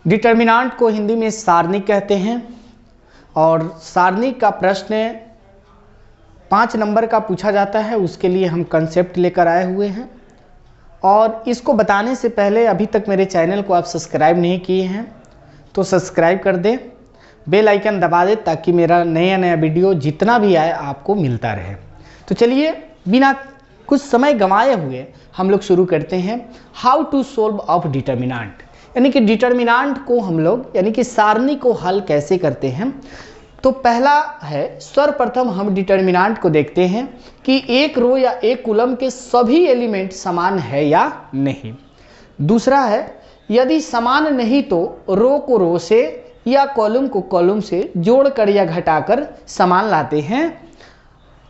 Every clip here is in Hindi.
डिटर्मिनांट को हिंदी में सारणी कहते हैं और सारणी का प्रश्न 5 नंबर का पूछा जाता है। उसके लिए हम कंसेप्ट लेकर आए हुए हैं और इसको बताने से पहले अभी तक मेरे चैनल को आप सब्सक्राइब नहीं किए हैं तो सब्सक्राइब कर दें, बेल आइकन दबा दें ताकि मेरा नया वीडियो जितना भी आए आपको मिलता रहे। तो चलिए बिना कुछ समय गंवाए हुए हम लोग शुरू करते हैं। How to solve of determinant, यानी कि डिटर्मिनांट को हम लोग यानी कि सारणी को हल कैसे करते हैं। तो पहला है, सर्वप्रथम हम डिटर्मिनांट को देखते हैं कि एक रो या एक कॉलम के सभी एलिमेंट समान है या नहीं। दूसरा है, यदि समान नहीं तो रो को रो से या कॉलम को कॉलम से जोड़कर या घटाकर समान लाते हैं।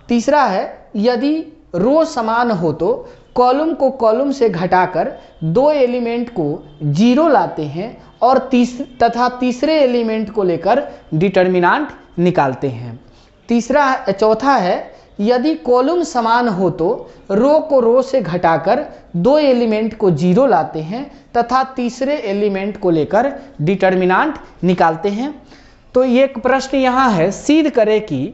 तीसरा है, यदि रो समान हो तो कॉलम को कॉलम से घटाकर दो एलिमेंट को जीरो लाते हैं और तीसरे एलिमेंट को लेकर डिटर्मिनांट निकालते हैं। चौथा है, यदि कॉलम समान हो तो रो को रो से घटाकर दो एलिमेंट को जीरो लाते हैं तथा तीसरे एलिमेंट को लेकर डिटर्मिनांट निकालते हैं। तो ये एक प्रश्न यहाँ है, सिद्ध करें कि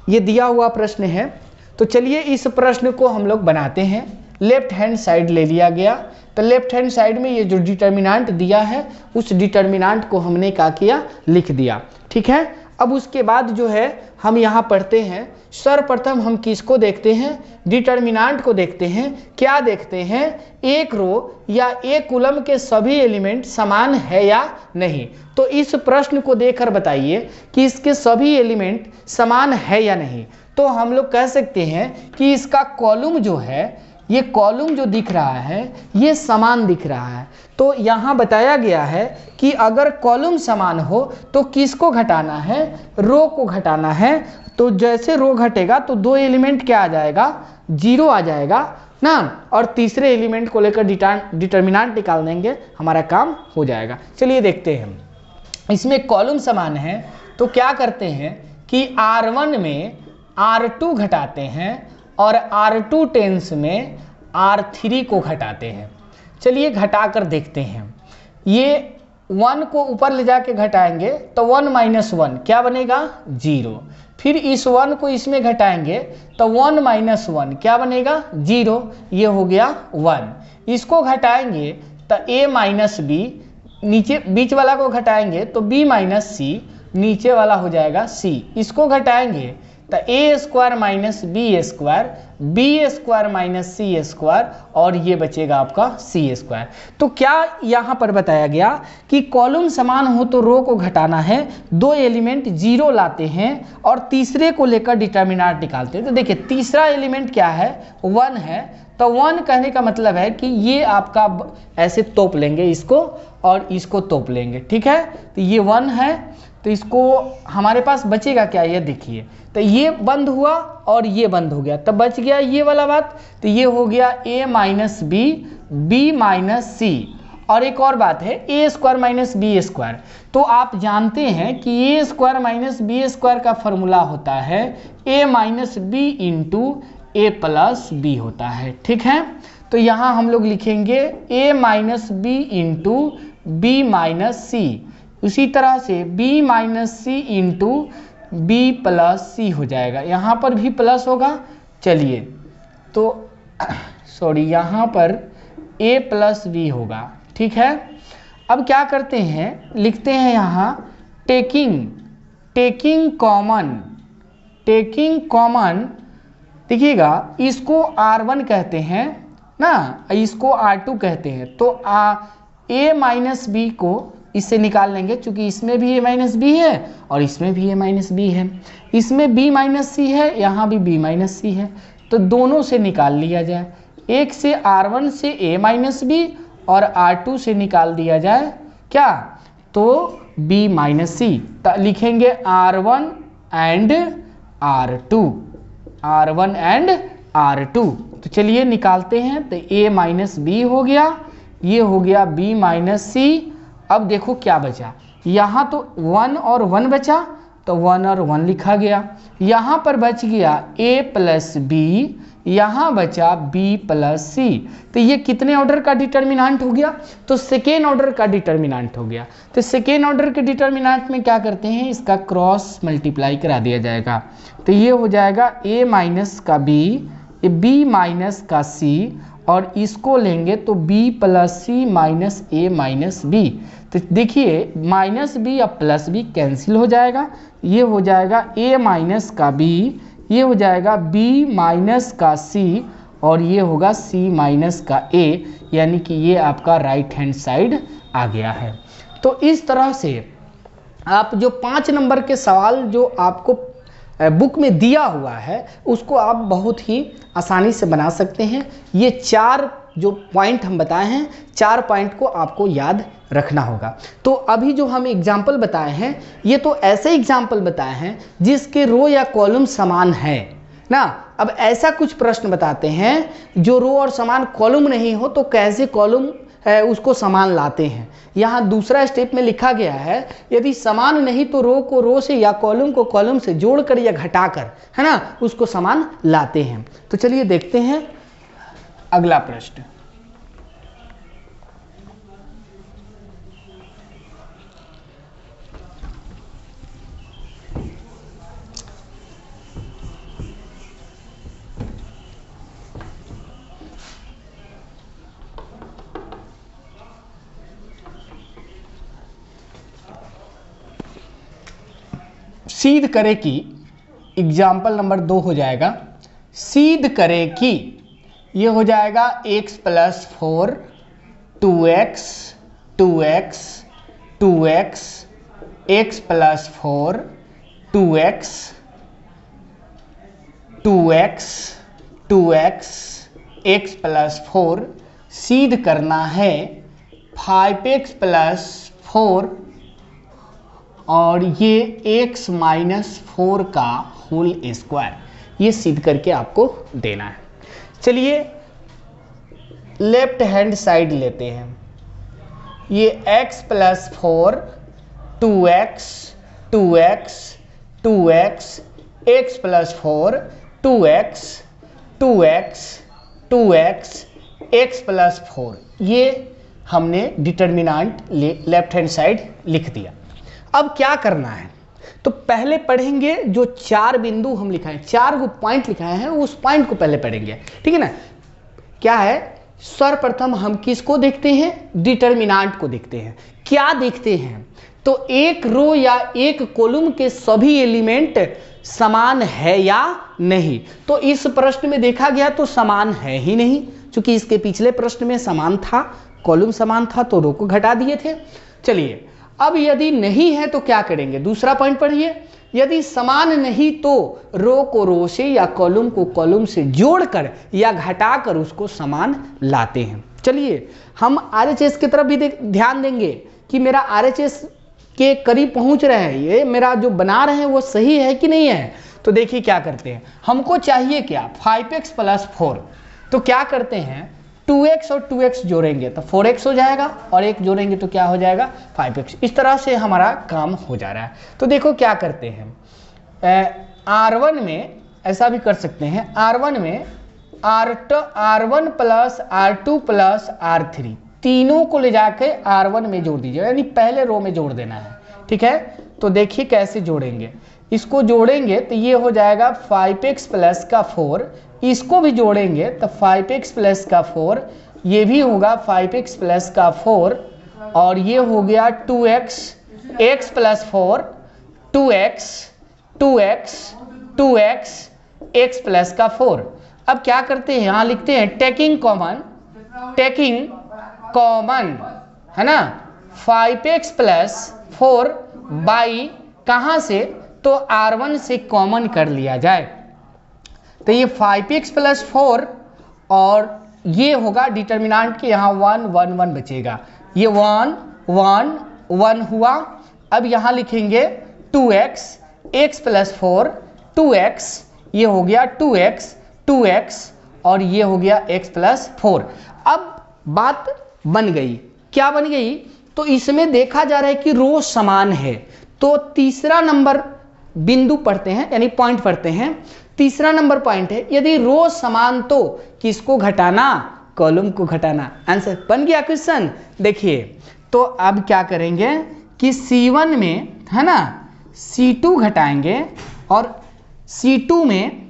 ये दिया हुआ प्रश्न है। तो चलिए इस प्रश्न को हम लोग बनाते हैं। लेफ्ट हैंड साइड ले लिया गया, तो लेफ्ट हैंड साइड में ये जो डिटर्मिनांट दिया है उस डिटर्मिनांट को हमने क्या किया, लिख दिया। ठीक है, अब उसके बाद जो है हम यहाँ पढ़ते हैं। सर्वप्रथम हम किसको देखते हैं, डिटर्मिनांट को देखते हैं। क्या देखते हैं, एक रो या एक कॉलम के सभी एलिमेंट समान है या नहीं। तो इस प्रश्न को देखकर बताइए कि इसके सभी एलिमेंट समान है या नहीं। तो हम लोग कह सकते हैं कि इसका कॉलम जो है, ये कॉलम जो दिख रहा है ये समान दिख रहा है। तो यहाँ बताया गया है कि अगर कॉलम समान हो तो किसको घटाना है, रो को घटाना है। तो जैसे रो घटेगा तो दो एलिमेंट क्या आ जाएगा, जीरो आ जाएगा ना, और तीसरे एलिमेंट को लेकर डिटर्मिनांट निकाल देंगे, हमारा काम हो जाएगा। चलिए देखते हैं। इसमें कॉलम समान है तो क्या करते हैं कि R1 में R2 घटाते हैं और R2 टेंस में R3 को घटाते हैं। चलिए घटा कर देखते हैं। ये 1 को ऊपर ले जाके घटाएंगे तो 1 - 1 क्या बनेगा, 0। फिर इस 1 को इसमें घटाएंगे तो 1 - 1 क्या बनेगा, 0। ये हो गया 1। इसको घटाएंगे तो a - b, नीचे बीच वाला को घटाएंगे तो b - c, नीचे वाला हो जाएगा c। इसको घटाएंगे तो a² - b² - c² और ये बचेगा आपका c²। तो क्या यहाँ पर बताया गया कि कॉलम समान हो तो रो को घटाना है, दो एलिमेंट जीरो लाते हैं और तीसरे को लेकर डिटर्मिनांट निकालते हैं। तो देखिए तीसरा एलिमेंट क्या है, 1 है। तो 1 कहने का मतलब है कि ये आपका ऐसे तोप लेंगे इसको और इसको तोप लेंगे। ठीक है, तो ये 1 है। तो इसको हमारे पास बचेगा क्या, ये देखिए। तो ये बंद हुआ और ये बंद हो गया, तब बच गया ये वाला बात। तो ये हो गया a - b, b - c। और एक और बात है, a² - b²। तो आप जानते हैं कि a² - b² का फॉर्मूला होता है a - b × a + b होता है। ठीक है, तो यहाँ हम लोग लिखेंगे a - b × b - c। उसी तरह से b - c × b + c हो जाएगा। यहाँ पर भी प्लस होगा। चलिए तो सॉरी, यहाँ पर a + b होगा। ठीक है, अब क्या करते हैं, लिखते हैं यहाँ टेकिंग कॉमन। देखिएगा, इसको R1 कहते हैं ना, इसको R2 कहते हैं। तो a - b को इससे निकाल लेंगे, क्योंकि इसमें भी a - b है और इसमें भी a - b है। इसमें b - c है, यहाँ भी b - c है। तो दोनों से निकाल लिया जाए। एक से R1 से a - b और R2 से निकाल दिया जाए क्या, तो b - c। तो लिखेंगे R1 एंड R2। तो चलिए निकालते हैं। तो a - b हो गया, ये हो गया b - c। अब देखो क्या बचा, यहाँ तो 1 और 1 बचा, तो 1 और 1 लिखा गया। यहाँ पर बच गया a + b, यहाँ बचा b प्लस सी। तो ये कितने ऑर्डर का डिटर्मिनेंट हो गया? तो सेकेंड ऑर्डर का डिटर्मिनेंट हो गया। तो सेकेंड ऑर्डर के डिटर्मिनेंट में क्या करते हैं, इसका क्रॉस मल्टीप्लाई करा दिया जाएगा। तो ये हो जाएगा a माइनस का b, b माइनस का c, और इसको लेंगे तो b plus C minus a minus b। तो देखिए माइनस b या प्लस b कैंसिल हो जाएगा, ये हो जाएगा a माइनस का b, ये हो जाएगा b माइनस का c, और ये होगा c माइनस का a, यानी कि ये आपका राइट हैंड साइड आ गया है। तो इस तरह से आप जो 5 नंबर के सवाल जो आपको बुक में दिया हुआ है उसको आप बहुत ही आसानी से बना सकते हैं। ये 4 जो पॉइंट हम बताए हैं, 4 पॉइंट को आपको याद रखना होगा। तो अभी जो हम एग्जाम्पल बताए हैं ये तो ऐसे एग्जाम्पल बताए हैं जिसके रो या कॉलम समान है ना। अब ऐसा कुछ प्रश्न बताते हैं जो रो और समान कॉलम नहीं हो तो कैसे कॉलम है उसको समान लाते हैं। यहाँ दूसरा स्टेप में लिखा गया है यदि समान नहीं तो रो को रो से या कॉलम को कॉलम से जोड़कर या घटाकर, है ना, उसको समान लाते हैं। तो चलिए देखते हैं अगला प्रश्न। सिद्ध करे कि, एग्जाम्पल नंबर 2 हो जाएगा, सिद्ध करे कि ये हो जाएगा x plus 4 2x 2x 2x x plus 4 2x 2x 2x x plus 4 सिद्ध करना है 5x प्लस 4 और ये x माइनस 4 का होल स्क्वायर, ये सिद्ध करके आपको देना है। चलिए लेफ्ट हैंड साइड लेते हैं। ये x plus 4 2x 2x 2x x plus 4 2x 2x 2x x plus 4, ये हमने डिटर्मिनेंट लेफ्ट हैंड साइड लिख दिया। अब क्या करना है, तो पहले पढ़ेंगे जो 4 बिंदु हम लिखाए, 4 को पॉइंट लिखाए हैं उस पॉइंट को पहले पढ़ेंगे, ठीक है ना। क्या है, सर्वप्रथम हम किसको देखते हैं, डिटर्मिनेंट को देखते हैं। क्या देखते हैं, तो एक रो या एक कॉलम के सभी एलिमेंट समान है या नहीं। तो इस प्रश्न में देखा गया तो समान है ही नहीं, क्योंकि इसके पिछले प्रश्न में समान था, कॉलम समान था तो रो को घटा दिए थे। चलिए अब यदि नहीं है तो क्या करेंगे, दूसरा पॉइंट पढ़िए। यदि समान नहीं तो रो को रो से या कॉलम को कॉलम से जोड़कर या घटाकर उसको समान लाते हैं। चलिए हम आरएचएस की तरफ भी ध्यान देंगे कि मेरा आरएचएस के करीब पहुंच रहे हैं, ये मेरा जो बना रहे हैं वो सही है कि नहीं है। तो देखिए क्या करते हैं, हमको चाहिए क्या, 5x प्लस 4, तो क्या करते हैं 2x और 2x जोड़ेंगे तो 4x हो जाएगा और 1 जोड़ेंगे तो क्या हो जाएगा 5x। इस तरह से हमारा काम हो जा रहा है। तो देखो क्या करते हैं, R1 में ऐसा भी कर सकते हैं, R1 में R1 plus R2 plus R3 तीनों को ले जाके R1 में जोड़ दीजिए, यानी पहले रो में जोड़ देना है, ठीक है। तो देखिए कैसे जोड़ेंगे, इसको जोड़ेंगे तो ये हो जाएगा 5x प्लस का 4, इसको भी जोड़ेंगे तो 5x प्लस का 4, ये भी होगा 5x प्लस का 4, और ये हो गया 2x x plus 4 2x 2x 2x x plus का 4। अब क्या करते हैं, यहाँ लिखते हैं टेकिंग कॉमन, है ना, 5x प्लस 4 बाई कहाँ से, तो R1 से कॉमन कर लिया जाए। तो ये 5x प्लस 4 और ये होगा डिटर्मिनेंट के यहाँ 1 1 1 बचेगा, ये 1 1 1 हुआ। अब यहाँ लिखेंगे 2x x प्लस 4 2x, ये हो गया 2x 2x और ये हो गया x प्लस 4। अब बात बन गई, क्या बन गई, तो इसमें देखा जा रहा है कि रो समान है। तो तीसरा नंबर बिंदु पढ़ते हैं, यानी पॉइंट पढ़ते हैं। तीसरा नंबर पॉइंट है, यदि रो समान तो किसको घटाना, कॉलम को घटाना। आंसर बन गया क्वेश्चन। देखिए तो अब क्या करेंगे कि C1 में है ना C2 घटाएंगे और C2 में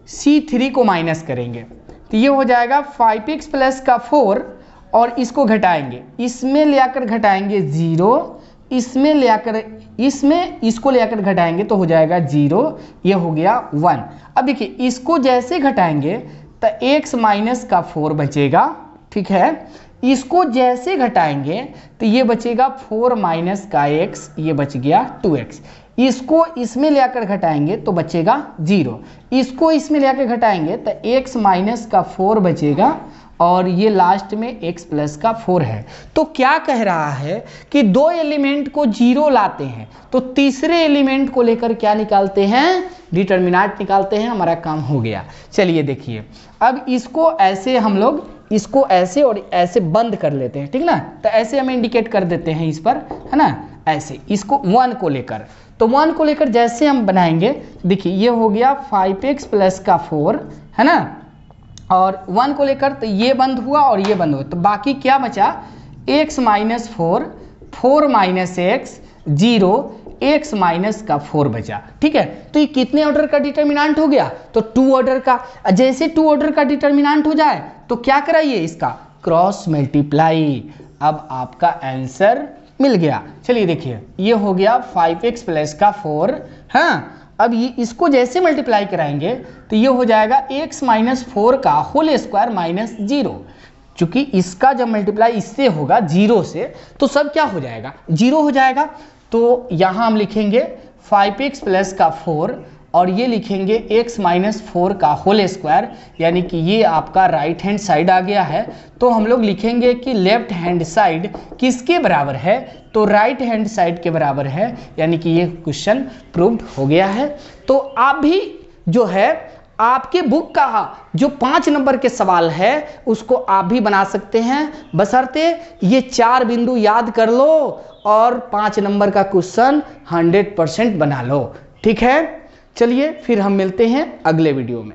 C3 को माइनस करेंगे, तो ये हो जाएगा 5x प्लस का 4 और इसको घटाएंगे, इसमें ले आकर घटाएंगे 0, इसमें ले आकर इसको ले आकर घटाएंगे तो हो जाएगा 0, ये हो गया 1। अब देखिए इसको जैसे घटाएंगे तो x माइनस का 4 बचेगा, ठीक है। इसको जैसे घटाएंगे तो ये बचेगा 4 माइनस का x, ये बच गया 2x। इसको इसमें ले आकर घटाएंगे तो बचेगा 0, इसको इसमें ले आकर घटाएंगे तो x माइनस का 4 बचेगा और ये लास्ट में x प्लस का 4 है। तो क्या कह रहा है कि दो एलिमेंट को 0 लाते हैं तो तीसरे एलिमेंट को लेकर क्या निकालते हैं, डिटर्मिनेंट निकालते हैं, हमारा काम हो गया। चलिए देखिए अब इसको ऐसे हम लोग इसको ऐसे और ऐसे बंद कर लेते हैं, ठीक ना। तो ऐसे हम इंडिकेट कर देते हैं इस पर, है ना, ऐसे इसको 1 को लेकर, तो 1 को लेकर जैसे हम बनाएंगे, देखिए ये हो गया 5x प्लस का 4, है ना, और 1 को लेकर तो ये बंद हुआ और ये बंद हुआ, तो बाकी क्या बचा, x minus 4, 4 minus x, 0, x minus का 4 बचा, ठीक है। तो ये कितने ऑर्डर का डिटर्मिनेंट हो गया, तो 2 ऑर्डर का। जैसे 2 ऑर्डर का डिटर्मिनेंट हो जाए तो क्या कराइए, इसका क्रॉस मल्टीप्लाई। अब आपका आंसर मिल गया। चलिए देखिए ये हो गया 5x प्लस का 4, हाँ। अब ये इसको जैसे मल्टीप्लाई कराएंगे तो ये हो जाएगा x माइनस 4 का होल स्क्वायर माइनस 0। चूंकि इसका जब मल्टीप्लाई इससे होगा 0 से तो सब क्या हो जाएगा, 0 हो जाएगा। तो यहाँ हम लिखेंगे 5x प्लस का 4 और ये लिखेंगे x माइनस 4 का होल स्क्वायर, यानी कि ये आपका राइट हैंड साइड आ गया है। तो हम लोग लिखेंगे कि लेफ्ट हैंड साइड किसके बराबर है, तो राइट हैंड साइड के बराबर है, यानी कि ये क्वेश्चन प्रूव्ड हो गया है। तो आप भी जो है आपके बुक का जो 5 नंबर के सवाल है उसको आप भी बना सकते हैं, बशर्ते ये 4 बिंदु याद कर लो और 5 नंबर का क्वेश्चन 100% बना लो, ठीक है। चलिए फिर हम मिलते हैं अगले वीडियो में।